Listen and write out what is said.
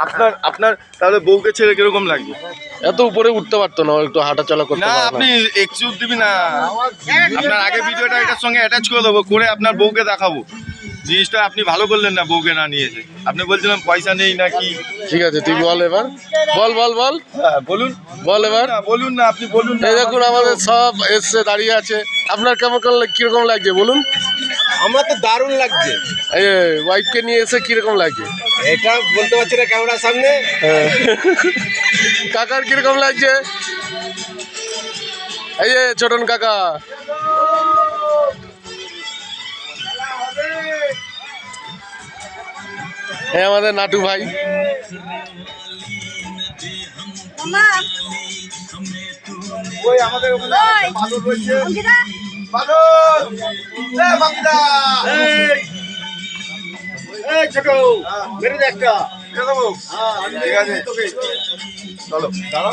আপনার আপনার তাহলে বউকে ছেড়ে কিরকম লাগবে? এত উপরে উঠতে পারতো না, একটু হাঁটা চলা করতে না পারে আপনি এক্সকিউজ দিবি না, আপনার আগে ভিডিওটা এটার সঙ্গে অ্যাটাচ করে দেবো, করে আপনার বউকে দেখাবো। জিনিসটা আপনি ভালো করলেন না, বউকে না নিয়েছে। আপনি বলছিলেন পয়সা নেই নাকি। ঠিক আছে, তুই বল এবার, বল বল বল হ্যাঁ বলুন, বল এবার। বলুন না, আপনি বলুন না। এই দেখুন আমাদের সব এসছে, দাঁড়িয়ে আছে। আপনার কেমন কিরকম লাগছে বলুন? আমরা তো দারুণ লাগছে। এই ওয়াইফকে নিয়ে এসে কিরকম লাগছে? এটা বলতে পারছি না ক্যামেরার সামনে। কাকার কিরকম লাগছে? এই যে ছোটন কাকা, হ্যাঁ আমাদের নাটু ভাই। ওই আমাদের ওখানে বাদল রয়েছে, বাদল, বাদা, এই ছোট বেরো দে একটা। ঠিক আছে চলো দাঁড়াও।